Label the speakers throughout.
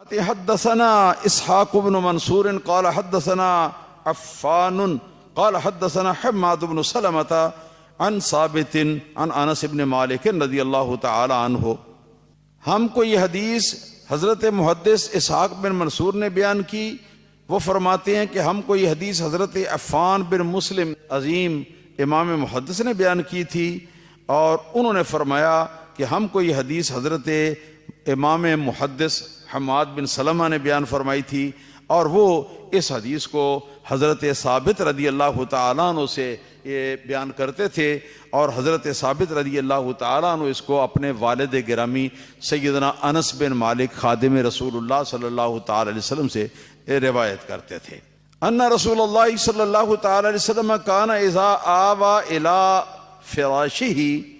Speaker 1: حدثنا اسحاق بن منصور قال حدثنا عفان قال حدثنا حماد بن سلمة عن ثابت عن انس بن مالک رضی اللہ تعالی عنہ. ہم کو یہ حدیث حضرت محدث اسحاق بن منصور نے بیان کی. وہ فرماتے ہیں کہ ہم کو یہ حدیث حضرت عفان بن مسلم عظیم امام محدث نے بیان کی تھی، اور انہوں نے فرمایا کہ ہم کو یہ حدیث حضرت امام محدث حماد بن سلمہ نے بیان فرمائی تھی، اور وہ اس حدیث کو حضرت ثابت رضی اللہ تعالیٰ عنہ سے یہ بیان کرتے تھے، اور حضرت ثابت رضی اللہ تعالیٰ عنہ اس کو اپنے والد گرامی سیدنا انس بن مالک خادم رسول اللہ صلی اللہ تعالی علیہ وسلم سے روایت کرتے تھے. ان رسول اللہ صلی اللہ تعالی علیہ وسلم کان اذا آوى الى فراشہ،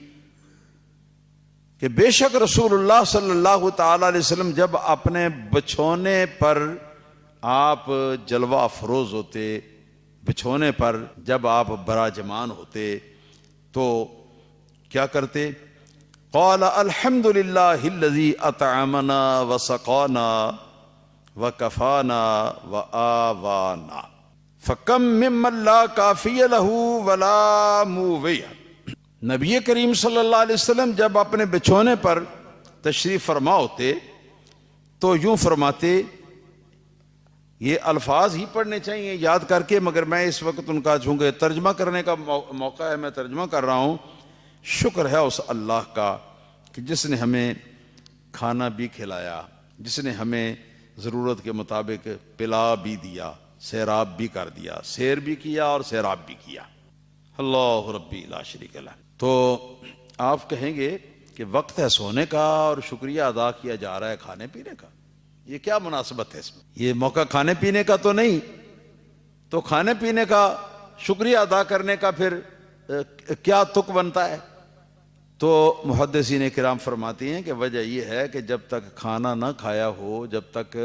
Speaker 1: کہ بے شک رسول اللہ صلی اللہ تعالی علیہ وسلم جب اپنے بچھونے پر آپ جلوہ افروز ہوتے، بچھونے پر جب آپ براجمان ہوتے تو کیا کرتے؟ قال الحمد للہ الذی اطعمنا وسقانا وکفانا وآوانا فکم ممن لا کافی لہ ولا مووی. نبی کریم صلی اللہ علیہ وسلم جب اپنے بچھونے پر تشریف فرما ہوتے تو یوں فرماتے، یہ الفاظ ہی پڑھنے چاہیے یاد کر کے، مگر میں اس وقت ان کا چونکہ ترجمہ کرنے کا موقع ہے میں ترجمہ کر رہا ہوں. شکر ہے اس اللہ کا کہ جس نے ہمیں کھانا بھی کھلایا، جس نے ہمیں ضرورت کے مطابق پلا بھی دیا، سیراب بھی کر دیا، سیر بھی کیا اور سیراب بھی کیا. اللہ ربی لا شریک لہ. تو آپ کہیں گے کہ وقت ہے سونے کا اور شکریہ ادا کیا جا رہا ہے کھانے پینے کا، یہ کیا مناسبت ہے اس میں؟ یہ موقع کھانے پینے کا تو نہیں، تو کھانے پینے کا شکریہ ادا کرنے کا پھر کیا تک بنتا ہے؟ تو محدثین کرام فرماتے ہیں کہ وجہ یہ ہے کہ جب تک کھانا نہ کھایا ہو، جب تک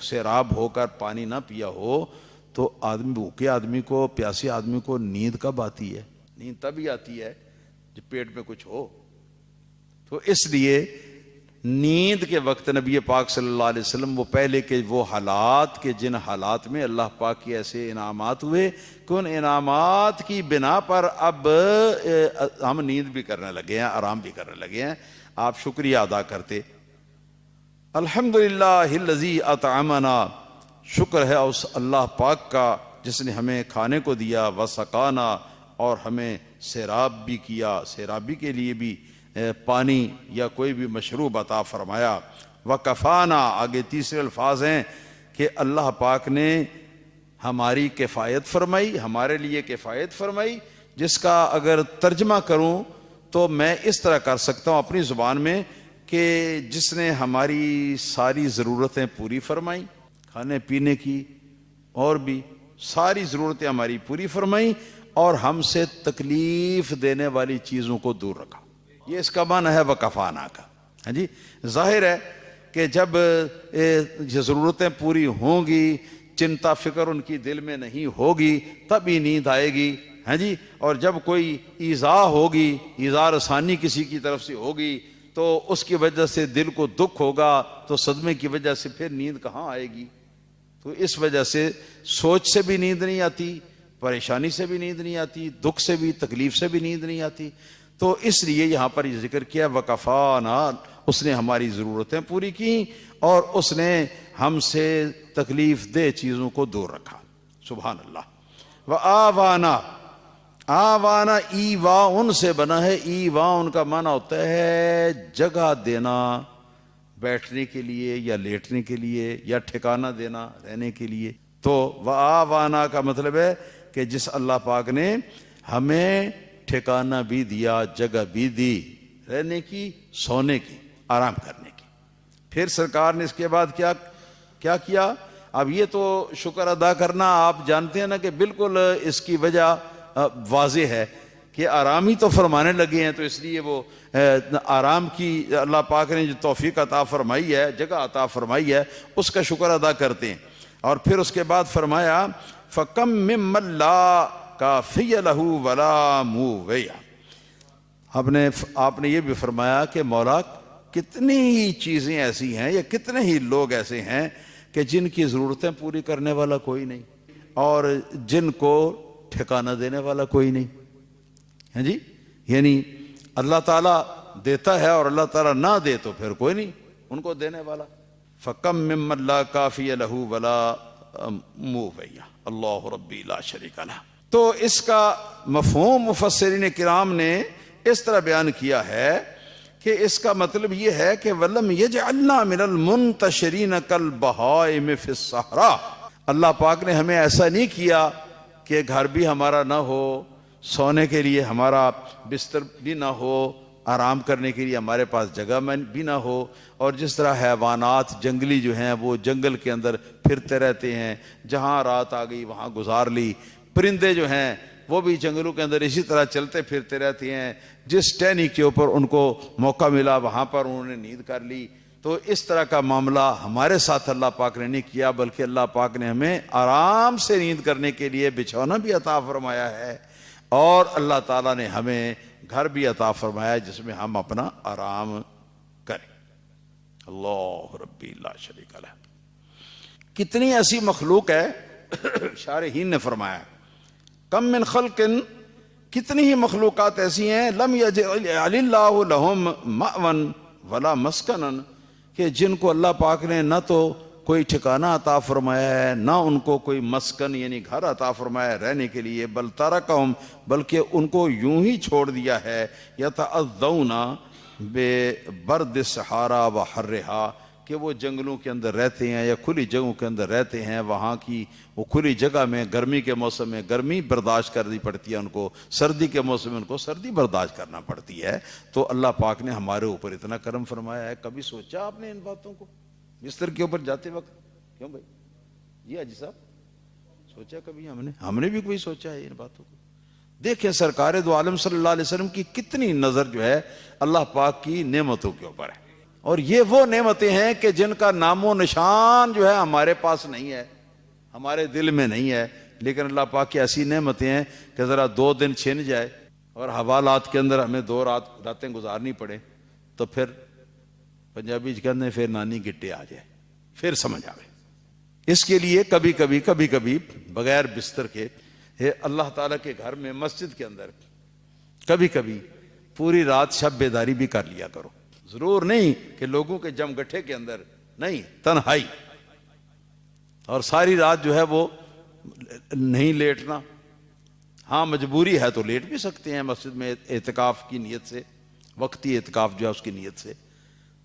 Speaker 1: سیراب ہو کر پانی نہ پیا ہو، تو آدمی بھوکے آدمی کو، پیاسے آدمی کو نیند کب آتی ہے؟ نیند تبھی آتی ہے جب پیٹ میں کچھ ہو. تو اس لیے نیند کے وقت نبی پاک صلی اللہ علیہ وسلم وہ پہلے کے وہ حالات کے جن حالات میں اللہ پاک کے ایسے انعامات ہوئے کہ ان انعامات کی بنا پر اب ہم نیند بھی کرنے لگے ہیں، آرام بھی کرنے لگے ہیں، آپ شکریہ ادا کرتے. الحمدللہ الذی اطعمنا، شکر ہے اس اللہ پاک کا جس نے ہمیں کھانے کو دیا، وسقانا، اور ہمیں سیراب بھی کیا، سیرابی کے لیے بھی پانی یا کوئی بھی مشروب عطا فرمایا. وکفانا، آگے تیسرے الفاظ ہیں کہ اللہ پاک نے ہماری کفایت فرمائی، ہمارے لیے کفایت فرمائی، جس کا اگر ترجمہ کروں تو میں اس طرح کر سکتا ہوں اپنی زبان میں کہ جس نے ہماری ساری ضرورتیں پوری فرمائیں، کھانے پینے کی اور بھی ساری ضرورتیں ہماری پوری فرمائیں، اور ہم سے تکلیف دینے والی چیزوں کو دور رکھا. یہ اس کا معنی ہے وکفانا کا. ہاں جی، ظاہر ہے کہ جب یہ ضرورتیں پوری ہوں گی، چنتا فکر ان کی دل میں نہیں ہوگی، تب ہی نیند آئے گی. ہاں جی، اور جب کوئی ایذا ہوگی، ایذا رسانی کسی کی طرف سے ہوگی تو اس کی وجہ سے دل کو دکھ ہوگا، تو صدمے کی وجہ سے پھر نیند کہاں آئے گی؟ تو اس وجہ سے سوچ سے بھی نیند نہیں آتی، پریشانی سے بھی نیند نہیں آتی، دکھ سے بھی، تکلیف سے بھی نیند نہیں آتی. تو اس لیے یہاں پر یہ ذکر کیا وکفانا، اس نے ہماری ضرورتیں پوری کی اور اس نے ہم سے تکلیف دہ چیزوں کو دور رکھا. سبحان اللہ. وآوانا، آوانا ایوا ان سے بنا ہے. ایوا ان کا معنی ہوتا ہے جگہ دینا بیٹھنے کے لیے یا لیٹنے کے لیے یا ٹھکانہ دینا رہنے کے لیے. تو وآوانا کا مطلب ہے کہ جس اللہ پاک نے ہمیں ٹھکانہ بھی دیا، جگہ بھی دی رہنے کی، سونے کی، آرام کرنے کی. پھر سرکار نے اس کے بعد کیا کیا؟ اب یہ تو شکر ادا کرنا آپ جانتے ہیں نا کہ بالکل اس کی وجہ واضح ہے کہ آرام ہی تو فرمانے لگے ہیں، تو اس لیے وہ آرام کی اللہ پاک نے جو توفیق عطا فرمائی ہے، جگہ عطا فرمائی ہے، اس کا شکر ادا کرتے ہیں. اور پھر اس کے بعد فرمایا فَكَمْ مِمَّن لَا كَافِيَ لَهُ وَلَا مُوِّيَ. آپ نے یہ بھی فرمایا کہ مولا کتنی ہی چیزیں ایسی ہیں یا کتنے ہی لوگ ایسے ہیں کہ جن کی ضرورتیں پوری کرنے والا کوئی نہیں اور جن کو ٹھکانہ دینے والا کوئی نہیں. ہاں جی، یعنی اللہ تعالیٰ دیتا ہے اور اللہ تعالیٰ نہ دے تو پھر کوئی نہیں ان کو دینے والا. فَكَم مِّمَّن لَّا كَافِيَ لَهُ وَلَا مُوفِيَ اللہ ربی لا شریک لہ. تو اس کا مفہوم مفسرین کرام نے اس طرح بیان کیا ہے کہ اس کا مطلب یہ ہے کہ وَلَمْ يَجْعَلْنَا مِنَ الْمُنْتَشِرِينَ كَالْبَهَائِمِ فِي الصَّحْرَاءِ. اللہ پاک نے ہمیں ایسا نہیں کیا کہ گھر بھی ہمارا نہ ہو، سونے کے لیے ہمارا بستر بھی نہ ہو، آرام کرنے کے لیے ہمارے پاس جگہ بھی نہ ہو، اور جس طرح حیوانات جنگلی جو ہیں وہ جنگل کے اندر پھرتے رہتے ہیں، جہاں رات آ گئی وہاں گزار لی. پرندے جو ہیں وہ بھی جنگلوں کے اندر اسی طرح چلتے پھرتے رہتے ہیں، جس ٹہنی کے اوپر ان کو موقع ملا وہاں پر انہوں نے نیند کر لی. تو اس طرح کا معاملہ ہمارے ساتھ اللہ پاک نے نہیں کیا، بلکہ اللہ پاک نے ہمیں آرام سے نیند کرنے کے لیے بچھونا بھی عطا فرمایا ہے، اور اللہ تعالیٰ نے ہمیں گھر بھی عطا فرمایا جس میں ہم اپنا آرام کریں. اللہ ربی لا شریک لہ. کتنی ایسی مخلوق ہے، شارحین نے فرمایا کم من خلق، کتنی ہی مخلوقات ایسی ہیں لم یجعل اللہ لہم مأوً ولا مسکنا، کہ جن کو اللہ پاک نے نہ تو کوئی ٹھکانہ عطا فرمایا ہے، نہ ان کو کوئی مسکن یعنی گھر عطا فرمایا ہے رہنے کے لیے، بل ترکہم، بلکہ ان کو یوں ہی چھوڑ دیا ہے، یتعذون ببرد الصحارا وحرھا، کہ وہ جنگلوں کے اندر رہتے ہیں یا کھلی جگہوں کے اندر رہتے ہیں، وہاں کی وہ کھلی جگہ میں گرمی کے موسم میں گرمی برداشت کرنی پڑتی ہے ان کو، سردی کے موسم میں ان کو سردی برداشت کرنا پڑتی ہے. تو اللہ پاک نے ہمارے اوپر اتنا کرم فرمایا ہے. کبھی سوچا آپ نے ان باتوں کو بستر کے اوپر جاتے وقت؟ کیوں بھائی جی حاجی صاحب، سوچا کبھی ہم نے بھی کوئی سوچا ہے ان باتوں کو؟ دیکھیں سرکار دو عالم صلی اللہ علیہ وسلم کی کتنی نظر جو ہے اللہ پاک کی نعمتوں کے اوپر ہے، اور یہ وہ نعمتیں ہیں کہ جن کا نام و نشان جو ہے ہمارے پاس نہیں ہے، ہمارے دل میں نہیں ہے، لیکن اللہ پاک کی ایسی نعمتیں ہیں کہ ذرا 2 دن چھن جائے اور حوالات کے اندر ہمیں 2 راتیں گزارنی پڑے تو پھر پنجابی کہتے ہیں پھر نانی گٹے آ جائے، پھر سمجھ آئے. اس کے لیے کبھی کبھی بغیر بستر کے اللہ تعالیٰ کے گھر میں مسجد کے اندر کبھی کبھی پوری رات شب بیداری بھی کر لیا کرو. ضرور نہیں کہ لوگوں کے جم گٹھے کے اندر، نہیں، تنہائی، اور ساری رات جو ہے وہ نہیں لیٹنا. ہاں مجبوری ہے تو لیٹ بھی سکتے ہیں مسجد میں اعتکاف کی نیت سے، وقتی اعتکاف جو ہے اس کی نیت سے.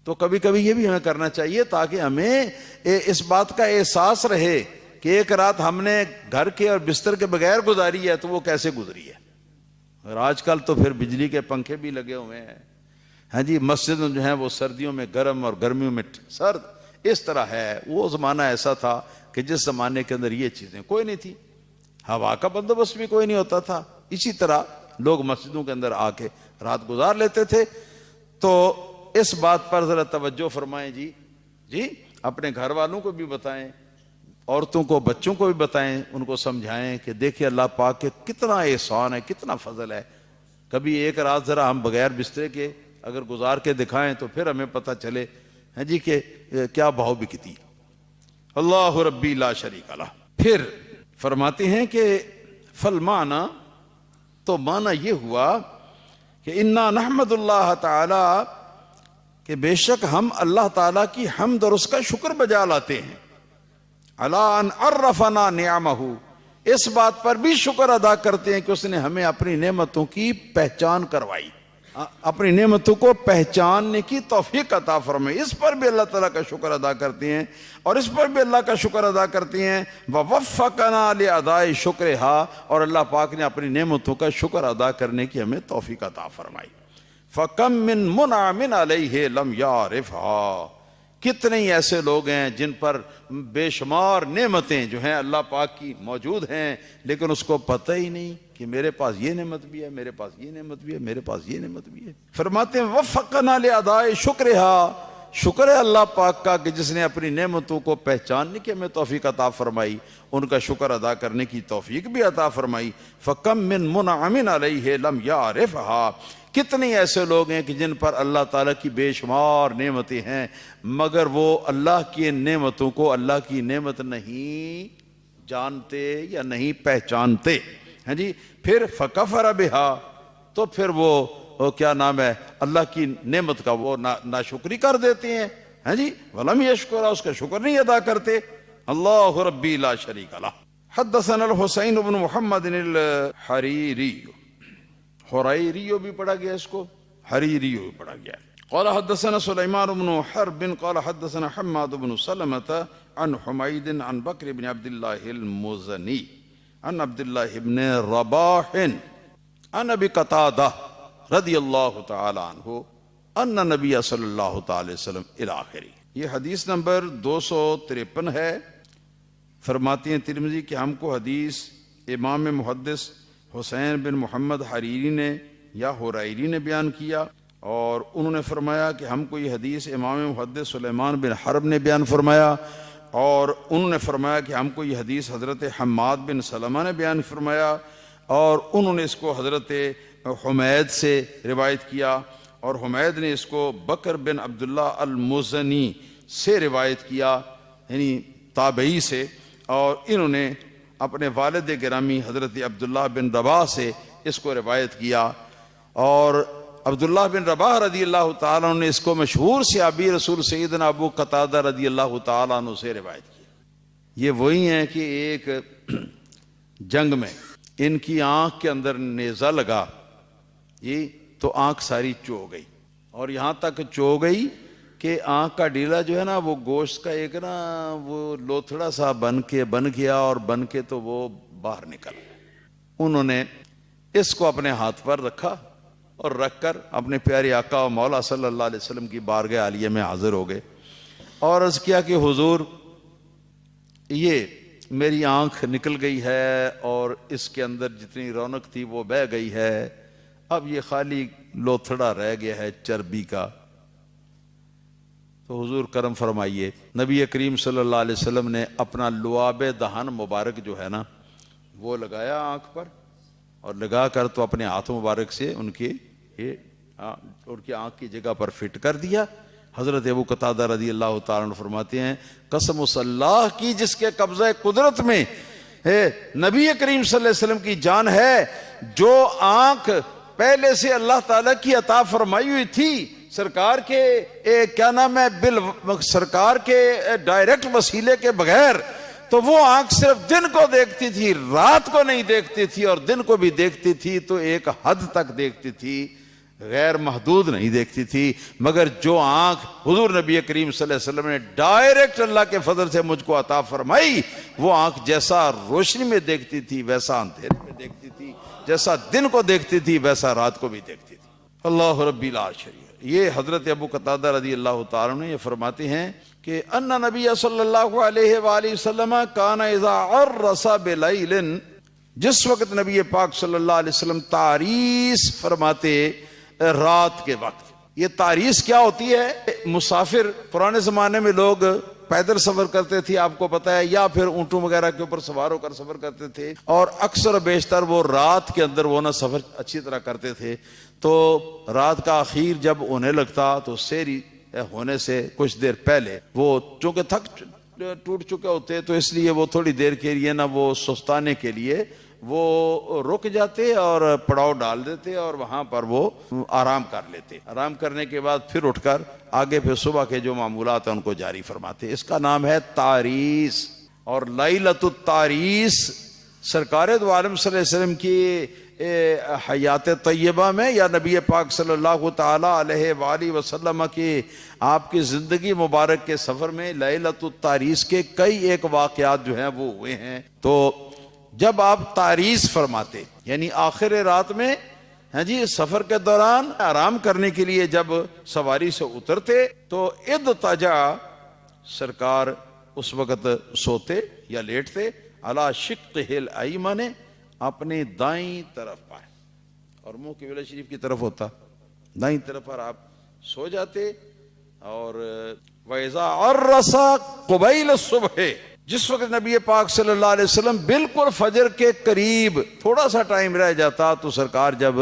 Speaker 1: تو کبھی کبھی یہ بھی ہمیں کرنا چاہیے تاکہ ہمیں اس بات کا احساس رہے کہ ایک رات ہم نے گھر کے اور بستر کے بغیر گزاری ہے تو وہ کیسے گزری ہے. اور آج کل تو پھر بجلی کے پنکھے بھی لگے ہوئے ہیں، ہاں جی، مسجد جو ہیں وہ سردیوں میں گرم اور گرمیوں میں سرد، اس طرح ہے. وہ زمانہ ایسا تھا کہ جس زمانے کے اندر یہ چیزیں کوئی نہیں تھی، ہوا کا بندوبست بھی کوئی نہیں ہوتا تھا، اسی طرح لوگ مسجدوں کے اندر آ کے رات گزار لیتے تھے. تو اس بات پر ذرا توجہ فرمائیں جی اپنے گھر والوں کو بھی بتائیں، عورتوں کو، بچوں کو بھی بتائیں، ان کو سمجھائیں کہ دیکھیں اللہ پاک کے کتنا احسان ہے، کتنا فضل ہے. کبھی ایک رات ذرا ہم بغیر بسترے کے اگر گزار کے دکھائیں تو پھر ہمیں پتہ چلے ہیں جی کہ کیا بہو بکتی. اللہ ربی لا شریک لہ. پھر فرماتے ہیں کہ فالمعنی، تو معنی یہ ہوا کہ انا نحمد اللہ تعالی، کہ بے شک ہم اللہ تعالیٰ کی حمد اور اس کا شکر بجا لاتے ہیں، علی ان عرفنا نعمہ، اس بات پر بھی شکر ادا کرتے ہیں کہ اس نے ہمیں اپنی نعمتوں کی پہچان کروائی، اپنی نعمتوں کو پہچاننے کی توفیق عطا فرمائی. اس پر بھی اللہ تعالیٰ کا شکر ادا کرتے ہیں، اور اس پر بھی اللہ کا شکر ادا کرتے ہیں. ووفقنا لاداء شکرہا، اور اللہ پاک نے اپنی نعمتوں کا شکر ادا کرنے کی ہمیں توفیق عطا فرمائی. فَكَم مِّن مُنْعَمٍ عَلَيْهِ لَمْ يَعْرِفْهَا، کتنے ہی ایسے لوگ ہیں جن پر بے شمار نعمتیں جو ہیں اللہ پاک کی موجود ہیں، لیکن اس کو پتہ ہی نہیں کہ میرے پاس یہ نعمت بھی ہے، میرے پاس یہ نعمت بھی ہے، میرے پاس یہ نعمت بھی ہے. فرماتے ہیں وفقنا لاداء شکرہا، شکر ہے اللہ پاک کا کہ جس نے اپنی نعمتوں کو پہچاننے کی ہمیں توفیق عطا فرمائی، ان کا شکر ادا کرنے کی توفیق بھی عطا فرمائی. فَكَم مِّن مُنْعَمٍ عَلَيْهِ لَمْ يَعْرِفْهَا، کتنے ایسے لوگ ہیں کہ جن پر اللہ تعالیٰ کی بے شمار نعمتیں ہیں مگر وہ اللہ کی نعمتوں کو اللہ کی نعمت نہیں جانتے یا نہیں پہچانتے ہیں جی. پھر فکفر بہا، تو پھر وہ کیا نام ہے اللہ کی نعمت کا وہ ناشکری کر دیتے ہیں جی. ولم یشکر، اس کا شکر نہیں ادا کرتے. اللہ ربی لا شریک لہ. حدثنا الحسین بن محمد الحریری، حریریو بھی پڑھا گیا، اس کو حریریو بھی پڑھا گیا. قال حدثنا سلیمان بن حرب قال حدثنا حماد بن سلمة عن حمید عن بکر بن عبد اللہ المزنی عن عبد اللہ بن رباح عن ابی قتادہ رضی اللہ تعالی عنہ ان نبی صلی اللہ تعالی وسلم الی آخری. یہ حدیث نمبر 253 ہے. فرماتے ہیں ترمذی کہ ہم کو حدیث امام محدث حسین بن محمد حریری نے یا حریری نے بیان کیا، اور انہوں نے فرمایا کہ ہم کو یہ حدیث امام محدث سلیمان بن حرب نے بیان فرمایا، اور انہوں نے فرمایا کہ ہم کو یہ حدیث حضرت حماد بن سلمہ نے بیان فرمایا، اور انہوں نے اس کو حضرت حمید سے روایت کیا، اور حمید نے اس کو بکر بن عبداللہ المزنی سے روایت کیا، یعنی تابعی سے، اور انہوں نے اپنے والد گرامی حضرت عبداللہ بن رباح سے اس کو روایت کیا، اور عبداللہ بن رباح رضی اللہ تعالیٰ عنہ نے اس کو مشہور صحابی رسول سیدنا ابو قتادہ رضی اللہ تعالیٰ عنہ سے روایت کیا. یہ وہی ہیں کہ ایک جنگ میں ان کی آنکھ کے اندر نیزہ لگا، یہ تو آنکھ ساری چو گئی، اور یہاں تک چو گئی کہ آنکھ کا ڈیلا جو ہے نا وہ گوشت کا ایک نا وہ لوتھڑا سا بن گیا، اور بن کے تو وہ باہر نکل. انہوں نے اس کو اپنے ہاتھ پر رکھا، اور رکھ کر اپنے پیارے آقا و مولا صلی اللہ علیہ وسلم کی بارگاہ عالیہ میں حاضر ہو گئے، اور عرض کیا کہ حضور یہ میری آنکھ نکل گئی ہے، اور اس کے اندر جتنی رونق تھی وہ بہہ گئی ہے، اب یہ خالی لوتھڑا رہ گیا ہے چربی کا. تو حضور کرم فرمائیے، نبی کریم صلی اللہ علیہ وسلم نے اپنا لعاب دہن مبارک جو ہے نا وہ لگایا آنکھ پر، اور لگا کر تو اپنے ہاتھ مبارک سے ان کی آنکھ کی جگہ پر فٹ کر دیا. حضرت ابو قتادہ رضی اللہ تعالیٰ عنہ فرماتے ہیں قسم اس اللہ کی جس کے قبضہ قدرت میں نبی کریم صلی اللہ علیہ وسلم کی جان ہے، جو آنکھ پہلے سے اللہ تعالیٰ کی عطا فرمائی ہوئی تھی سرکار کے کیا نام ہے سرکار کے ڈائریکٹ وسیلے کے بغیر، تو وہ آنکھ صرف دن کو دیکھتی تھی، رات کو نہیں دیکھتی تھی، اور دن کو بھی دیکھتی تھی تو ایک حد تک دیکھتی تھی، غیر محدود نہیں دیکھتی تھی. مگر جو آنکھ حضور نبی کریم صلی اللہ علیہ وسلم نے ڈائریکٹ اللہ کے فضل سے مجھ کو عطا فرمائی، وہ آنکھ جیسا روشنی میں دیکھتی تھی ویسا اندھیرے میں دیکھتی تھی، جیسا دن کو دیکھتی تھی ویسا رات کو بھی دیکھتی تھی. اللہ ربی لا شریک. یہ حضرت ابو قتادہ رضی اللہ تعالیٰ عنہ یہ فرماتے ہیں کہ ان نبی صلی اللہ علیہ وآلہ وسلم کان اذا عرس بلیل، جس وقت نبی پاک صلی اللہ علیہ وسلم تعریس فرماتے رات کے وقت. یہ تعریس کیا ہوتی ہے؟ مسافر پرانے زمانے میں لوگ پیدل سفر کرتے تھے، آپ کو پتا ہے، یا پھر اونٹوں وغیرہ کے اوپر سوار ہو کر سفر کرتے تھے، اور اکثر و بیشتر وہ رات کے اندر وہ نہ سفر اچھی طرح کرتے تھے. تو رات کا اخیر جب ہونے لگتا تو سیری ہونے سے کچھ دیر پہلے وہ چونکہ تھک ٹوٹ چکے ہوتے تو اس لیے وہ تھوڑی دیر کے لیے نا وہ سستانے کے لیے وہ رک جاتے اور پڑاؤ ڈال دیتے، اور وہاں پر وہ آرام کر لیتے. آرام کرنے کے بعد پھر اٹھ کر آگے پھر صبح کے جو معمولات ہیں ان کو جاری فرماتے. اس کا نام ہے تعریس. اور لیلۃ التعریس سرکار دو عالم صلی اللہ علیہ وسلم کی حیات طیبہ میں یا نبی پاک صلی اللہ تعالی علیہ وآلہ وسلم کی آپ کی زندگی مبارک کے سفر میں لیلۃ التعریس کے کئی ایک واقعات جو ہیں وہ ہوئے ہیں. تو جب آپ تعریس فرماتے یعنی آخر رات میں جی سفر کے دوران آرام کرنے کے لیے جب سواری سے اترتے تو اضطجع سرکار اس وقت سوتے یا لیٹتے علی شقہ الایمن اپنے دائیں طرف پائے، اور منہ قبلہ شریف کی طرف ہوتا، دائیں طرف پر آپ سو جاتے. اور وَإِذَا عَرَّسَ قُبَيْلَ الصُّبْحِ، جس وقت نبی پاک صلی اللہ علیہ وسلم بالکل فجر کے قریب تھوڑا سا ٹائم رہ جاتا تو سرکار جب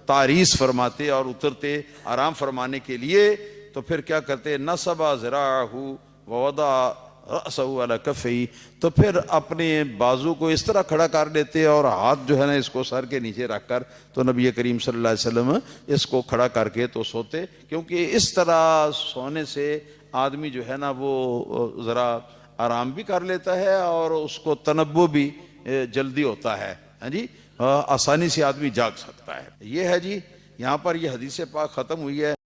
Speaker 1: تعریس فرماتے اور اترتے آرام فرمانے کے لیے تو پھر کیا کرتے، نصب ذراعہ ووضع رأسہ علی کفیہ، تو پھر اپنے بازو کو اس طرح کھڑا کر لیتے اور ہاتھ جو ہے نا اس کو سر کے نیچے رکھ کر، تو نبی کریم صلی اللہ علیہ وسلم اس کو کھڑا کر کے تو سوتے، کیونکہ اس طرح سونے سے آدمی جو ہے نا وہ ذرا آرام بھی کر لیتا ہے اور اس کو تنبہ بھی جلدی ہوتا ہے، ہاں جی، آسانی سے آدمی جاگ سکتا ہے۔ یہ ہے جی، یہاں پر یہ حدیث پاک ختم ہوئی ہے۔